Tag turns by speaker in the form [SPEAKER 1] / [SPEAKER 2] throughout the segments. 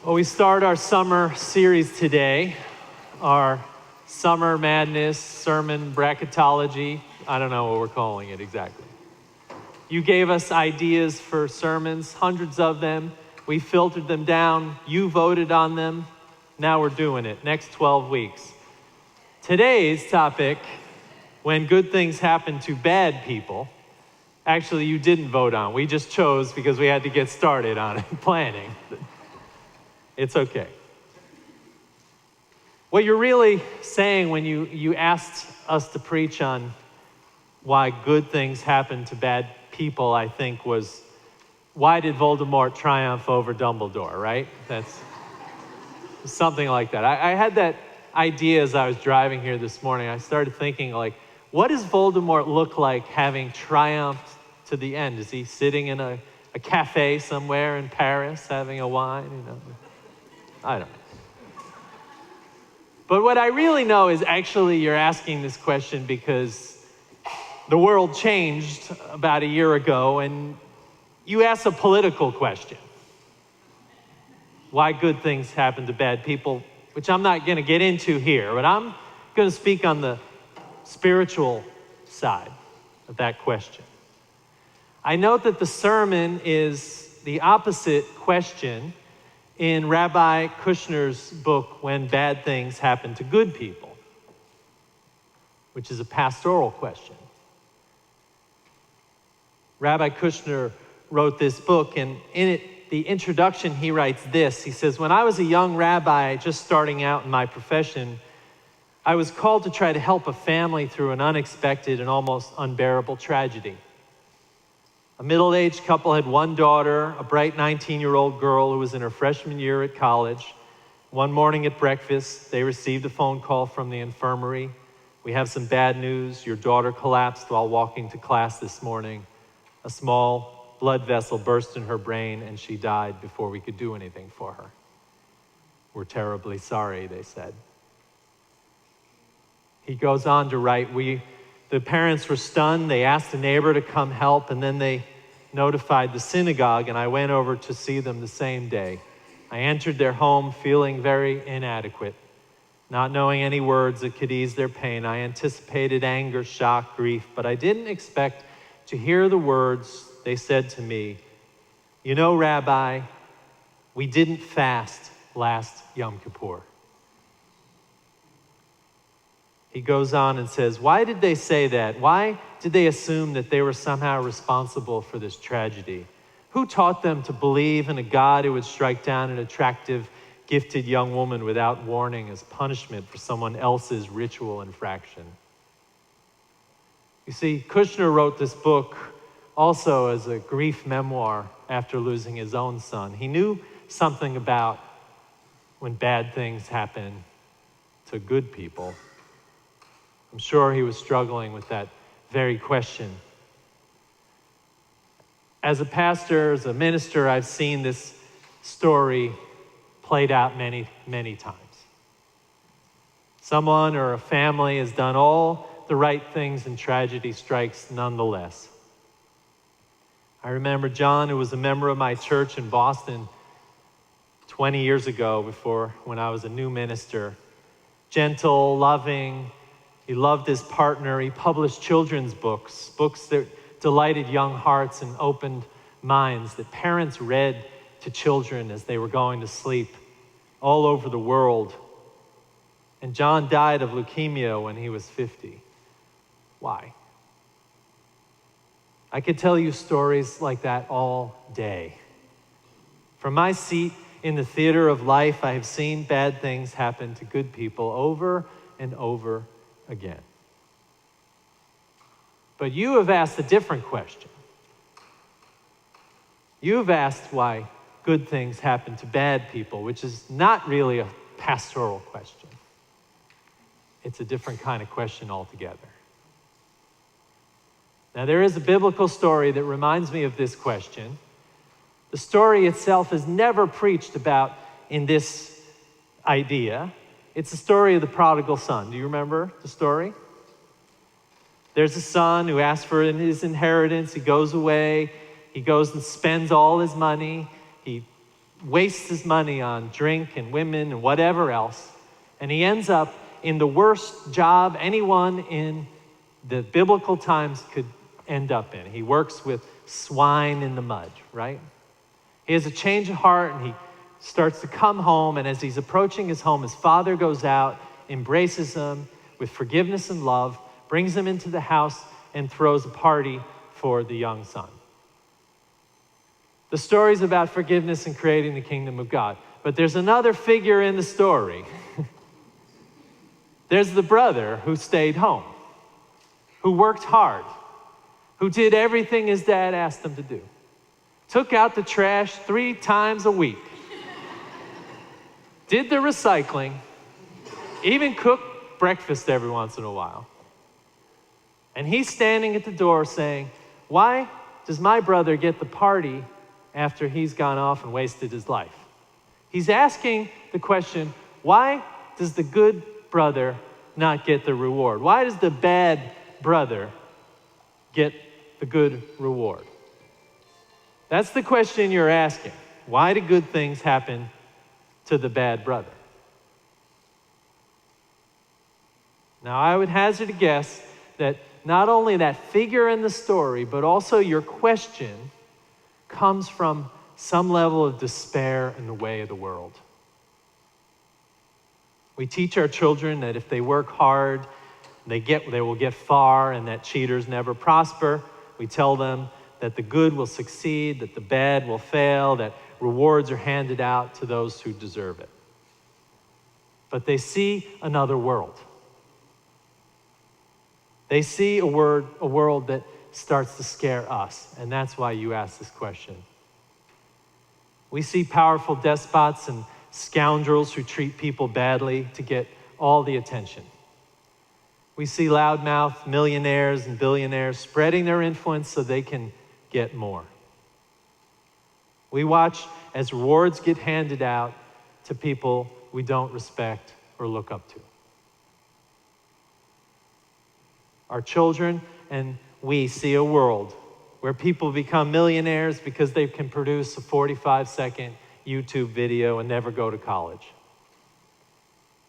[SPEAKER 1] Well, we start our summer series today, our Summer Madness Sermon Bracketology. I don't know what we're calling it exactly. You gave us ideas for sermons, hundreds of them. We filtered them down. You voted on them. Now we're doing it. Next 12 weeks. Today's topic, when good things happen to bad people, actually you didn't vote on. We just chose because we had to get started on it, planning. It's okay. What you're really saying when you asked us to preach on why good things happen to bad people, I think, was, why did Voldemort triumph over Dumbledore, right? That's something like that. I had that idea as I was driving here this morning. I started thinking, like, what does Voldemort look like having triumphed to the end? Is he sitting in a cafe somewhere in Paris having a wine, I don't know. But what I really know is actually you're asking this question because the world changed about a year ago and you asked a political question. Why good things happen to bad people, which I'm not going to get into here, but I'm going to speak on the spiritual side of that question. I note that the sermon is the opposite question in Rabbi Kushner's book, When Bad Things Happen to Good People, which is a pastoral question. Rabbi Kushner wrote this book, and in it, the introduction, he writes this. He says, when I was a young rabbi just starting out in my profession, I was called to try to help a family through an unexpected and almost unbearable tragedy. A middle-aged couple had one daughter, a bright 19-year-old girl who was in her freshman year at college. One morning at breakfast, they received a phone call from the infirmary. We have some bad news. Your daughter collapsed while walking to class this morning. A small blood vessel burst in her brain, and she died before we could do anything for her. We're terribly sorry, they said. He goes on to write, the parents were stunned. They asked a neighbor to come help, and then they notified the synagogue, and I went over to see them the same day. I entered their home feeling very inadequate, not knowing any words that could ease their pain. I anticipated anger, shock, grief, but I didn't expect to hear the words they said to me. You know, Rabbi, we didn't fast last Yom Kippur. He goes on and says, why did they say that? Why did they assume that they were somehow responsible for this tragedy? Who taught them to believe in a God who would strike down an attractive, gifted young woman without warning as punishment for someone else's ritual infraction? You see, Kushner wrote this book also as a grief memoir after losing his own son. He knew something about when bad things happen to good people. I'm sure he was struggling with that very question. As a pastor, as a minister, I've seen this story played out many, many times. Someone or a family has done all the right things and tragedy strikes nonetheless. I remember John, who was a member of my church in Boston 20 years ago, when I was a new minister. Gentle, loving. He loved his partner. He published children's books that delighted young hearts and opened minds that parents read to children as they were going to sleep all over the world. And John died of leukemia when he was 50. Why? I could tell you stories like that all day. From my seat in the theater of life, I have seen bad things happen to good people over and over again. But you have asked a different question. You have asked why good things happen to bad people, which is not really a pastoral question. It's a different kind of question altogether. Now, there is a biblical story that reminds me of this question. The story itself is never preached about in this idea. It's the story of the prodigal son. Do you remember the story? There's a son who asks for his inheritance. He goes away. He goes and spends all his money. He wastes his money on drink and women and whatever else. And he ends up in the worst job anyone in the biblical times could end up in. He works with swine in the mud, right? He has a change of heart and he starts to come home. And as he's approaching his home, his father goes out, embraces him with forgiveness and love, brings him into the house and throws a party for the young son. The story's about forgiveness and creating the kingdom of God. But there's another figure in the story. There's the brother who stayed home, who worked hard, who did everything his dad asked him to do. Took out the trash 3 times a week. Did the recycling, even cooked breakfast every once in a while. And he's standing at the door saying, why does my brother get the party after he's gone off and wasted his life? He's asking the question, why does the good brother not get the reward? Why does the bad brother get the good reward? That's the question you're asking. Why do good things happen to the bad brother? Now, I would hazard a guess that not only that figure in the story, but also your question comes from some level of despair in the way of the world. We teach our children that if they work hard, they will get far, and that cheaters never prosper. We tell them that the good will succeed, that the bad will fail, that rewards are handed out to those who deserve it. But they see another world. They see a world that starts to scare us, and that's why you ask this question. We see powerful despots and scoundrels who treat people badly to get all the attention. We see loudmouth millionaires and billionaires spreading their influence so they can get more. We watch as rewards get handed out to people we don't respect or look up to. Our children and we see a world where people become millionaires because they can produce a 45-second YouTube video and never go to college.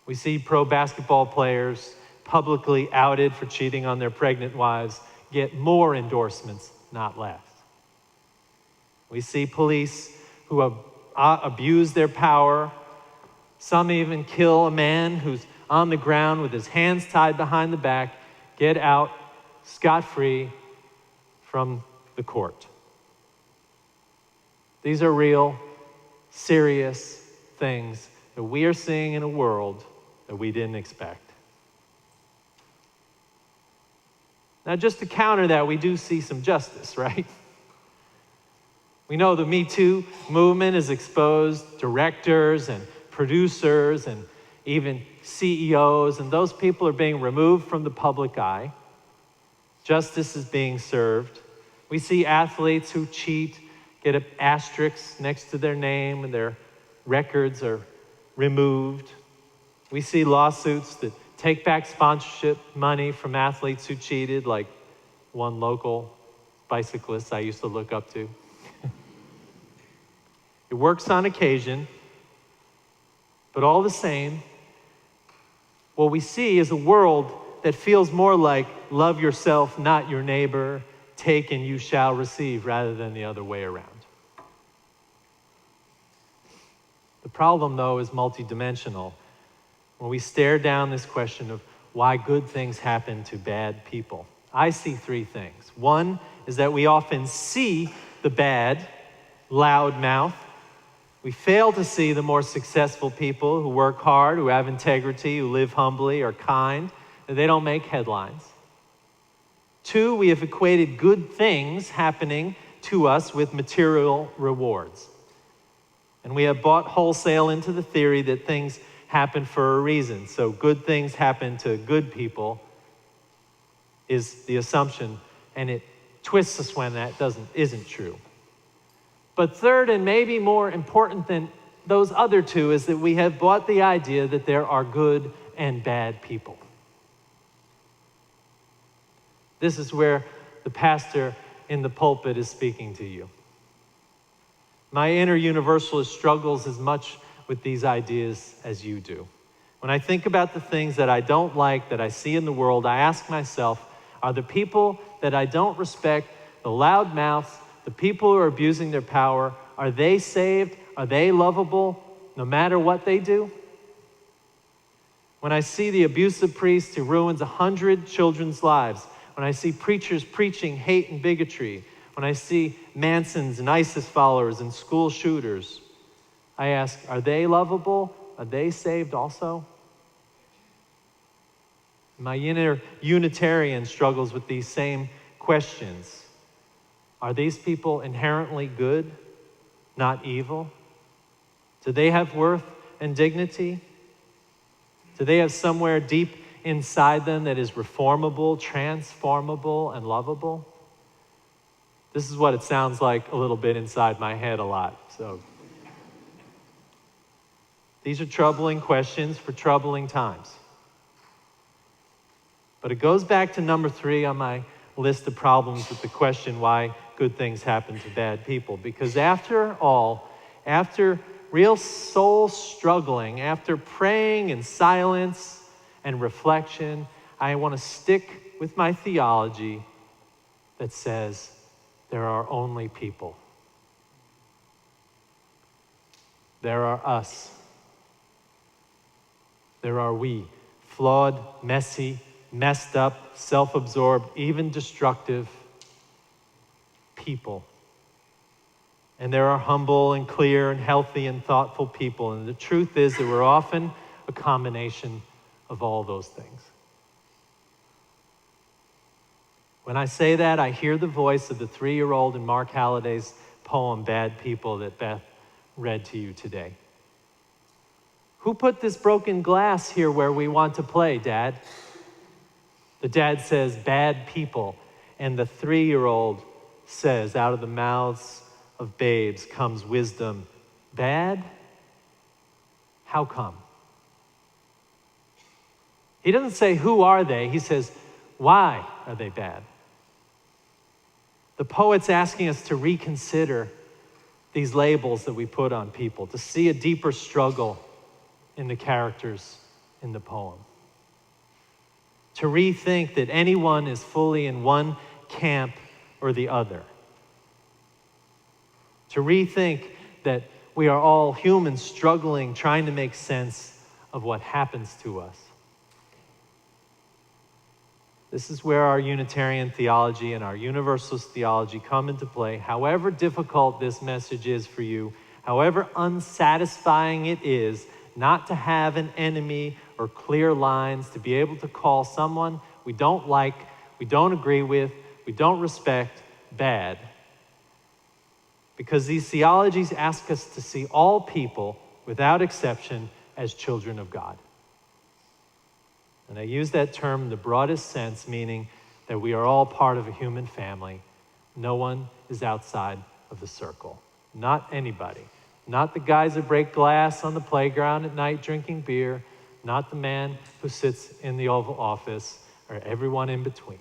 [SPEAKER 1] We see pro basketball players publicly outed for cheating on their pregnant wives get more endorsements, not less. We see police who abuse their power. Some even kill a man who's on the ground with his hands tied behind the back, get out scot-free from the court. These are real, serious things that we are seeing in a world that we didn't expect. Now, just to counter that, we do see some justice, right? We know the Me Too movement has exposed directors and producers and even CEOs, and those people are being removed from the public eye. Justice is being served. We see athletes who cheat get an asterisk next to their name and their records are removed. We see lawsuits that take back sponsorship money from athletes who cheated, like one local bicyclist I used to look up to. It works on occasion, but all the same, what we see is a world that feels more like love yourself, not your neighbor, take and you shall receive, rather than the other way around. The problem, though, is multidimensional. When we stare down this question of why good things happen to bad people, I see 3 things. One is that we often see the bad, loud mouth. We fail to see the more successful people who work hard, who have integrity, who live humbly, are kind, and they don't make headlines. 2, we have equated good things happening to us with material rewards. And we have bought wholesale into the theory that things happen for a reason. So good things happen to good people is the assumption, and it twists us when that isn't true. But third, and maybe more important than those other 2, is that we have bought the idea that there are good and bad people. This is where the pastor in the pulpit is speaking to you. My inner universalist struggles as much with these ideas as you do. When I think about the things that I don't like, that I see in the world, I ask myself, are the people that I don't respect, the loud mouths, the people who are abusing their power, are they saved? Are they lovable no matter what they do? When I see the abusive priest who ruins 100 children's lives, when I see preachers preaching hate and bigotry, when I see Mansons and ISIS followers and school shooters, I ask, are they lovable? Are they saved also? My inner Unitarian struggles with these same questions. Are these people inherently good, not evil? Do they have worth and dignity? Do they have somewhere deep inside them that is reformable, transformable, and lovable? This is what it sounds like a little bit inside my head a lot. So these are troubling questions for troubling times. But it goes back to number 3 on my list of problems with the question why good things happen to bad people. Because after all, after real soul struggling, after praying in silence and reflection, I want to stick with my theology that says there are only people. There are us. There are we, flawed, messy, messed up, self-absorbed, even destructive people. And there are humble and clear and healthy and thoughtful people. And the truth is that we're often a combination of all those things. When I say that, I hear the voice of the 3-year-old in Mark Halliday's poem, Bad People, that Beth read to you today. Who put this broken glass here where we want to play, Dad? The dad says, bad people. And the 3-year-old says, out of the mouths of babes comes wisdom. Bad? How come? He doesn't say, who are they? He says, why are they bad? The poet's asking us to reconsider these labels that we put on people, to see a deeper struggle in the characters in the poem. To rethink that anyone is fully in one camp or the other. To rethink that we are all humans struggling, trying to make sense of what happens to us. This is where our Unitarian theology and our Universalist theology come into play. However difficult this message is for you, however unsatisfying it is not to have an enemy or clear lines, to be able to call someone we don't like, we don't agree with, we don't respect, bad. Because these theologies ask us to see all people, without exception, as children of God. And I use that term in the broadest sense, meaning that we are all part of a human family. No one is outside of the circle. Not anybody. Not the guys that break glass on the playground at night drinking beer. Not the man who sits in the Oval Office, or everyone in between.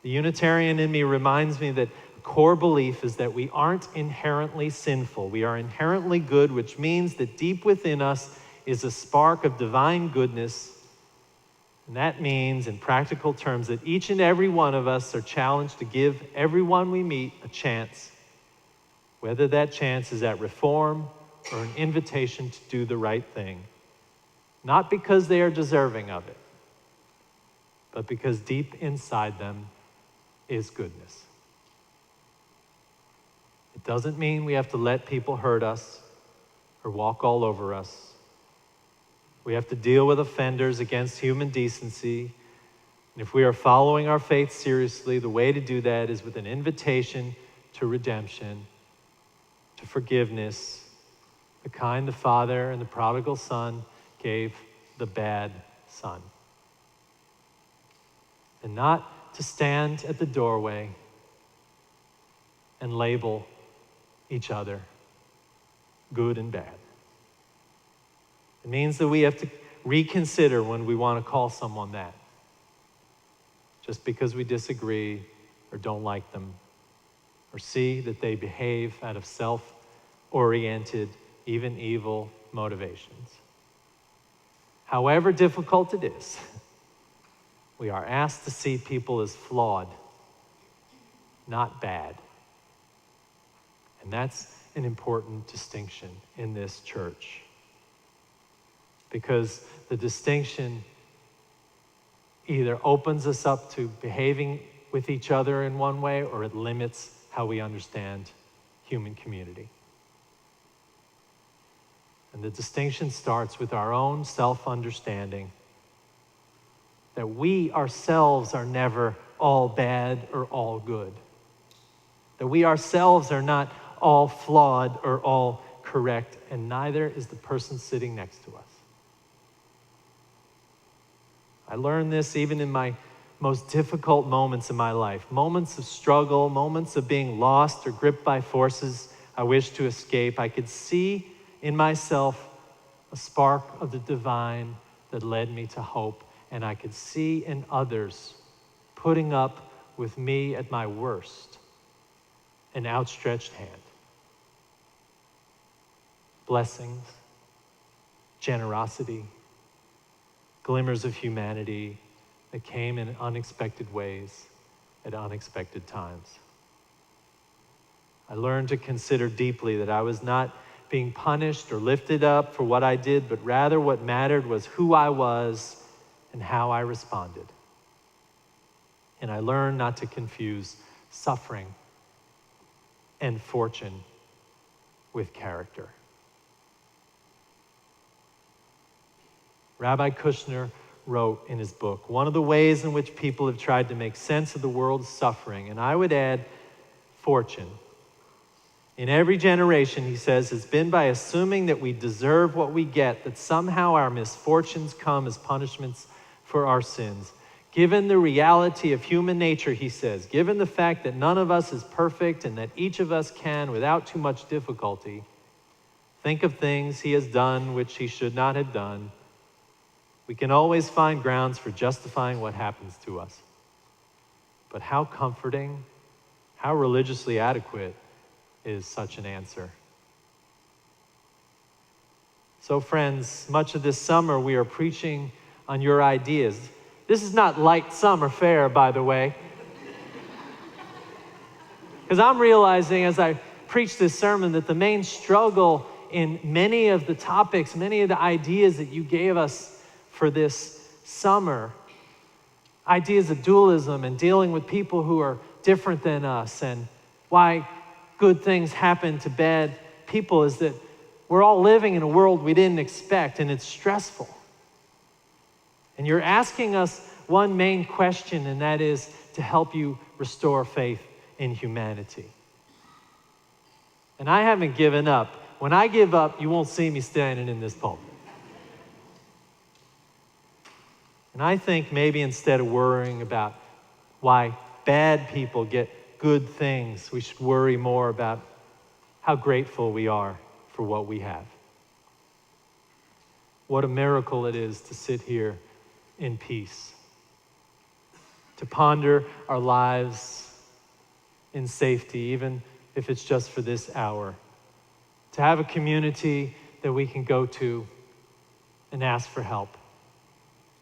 [SPEAKER 1] The Unitarian in me reminds me that a core belief is that we aren't inherently sinful. We are inherently good, which means that deep within us is a spark of divine goodness. And that means, in practical terms, that each and every one of us are challenged to give everyone we meet a chance, whether that chance is at reform or an invitation to do the right thing. Not because they are deserving of it, but because deep inside them is goodness. It doesn't mean we have to let people hurt us or walk all over us. We have to deal with offenders against human decency. And if we are following our faith seriously, the way to do that is with an invitation to redemption, to forgiveness, the kind the Father and the prodigal Son gave the bad son. And not to stand at the doorway and label each other good and bad. It means that we have to reconsider when we want to call someone that, just because we disagree or don't like them or or see that they behave out of self-oriented, even evil motivations. However difficult it is, we are asked to see people as flawed, not bad. And that's an important distinction in this church, because the distinction either opens us up to behaving with each other in one way, or it limits how we understand human community. And the distinction starts with our own self-understanding that we ourselves are never all bad or all good. That we ourselves are not all flawed or all correct, and neither is the person sitting next to us. I learned this even in my most difficult moments in my life, moments of struggle, moments of being lost or gripped by forces I wished to escape. I could see in myself a spark of the divine that led me to hope, and I could see in others putting up with me at my worst an outstretched hand. Blessings, generosity, glimmers of humanity that came in unexpected ways at unexpected times. I learned to consider deeply that I was not being punished or lifted up for what I did, but rather what mattered was who I was and how I responded. And I learned not to confuse suffering and fortune with character. Rabbi Kushner wrote in his book, one of the ways in which people have tried to make sense of the world's suffering, and I would add fortune, in every generation, he says, has been by assuming that we deserve what we get, that somehow our misfortunes come as punishments for our sins. Given the reality of human nature, he says, given the fact that none of us is perfect and that each of us can, without too much difficulty, think of things he has done which he should not have done, we can always find grounds for justifying what happens to us. But how comforting, how religiously adequate is such an answer. So friends, much of this summer we are preaching on your ideas. This is not light summer fare, by the way. Because I'm realizing as I preach this sermon that the main struggle in many of the topics, many of the ideas that you gave us for this summer, ideas of dualism and dealing with people who are different than us and why good things happen to bad people, is that we're all living in a world we didn't expect, and it's stressful. And you're asking us one main question, and that is to help you restore faith in humanity. And I haven't given up. When I give up, you won't see me standing in this pulpit. And I think maybe instead of worrying about why bad people get good things, we should worry more about how grateful we are for what we have. What a miracle it is to sit here in peace, to ponder our lives in safety, even if it's just for this hour, to have a community that we can go to and ask for help,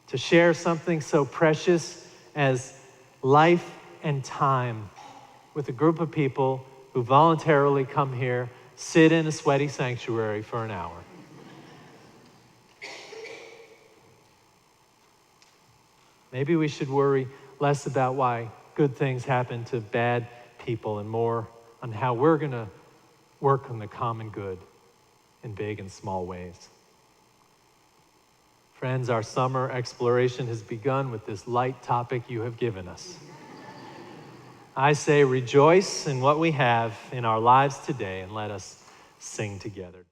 [SPEAKER 1] to share something so precious as life and time with a group of people who voluntarily come here, sit in a sweaty sanctuary for an hour. Maybe we should worry less about why good things happen to bad people and more on how we're going to work on the common good in big and small ways. Friends, our summer exploration has begun with this light topic you have given us. I say rejoice in what we have in our lives today, and let us sing together.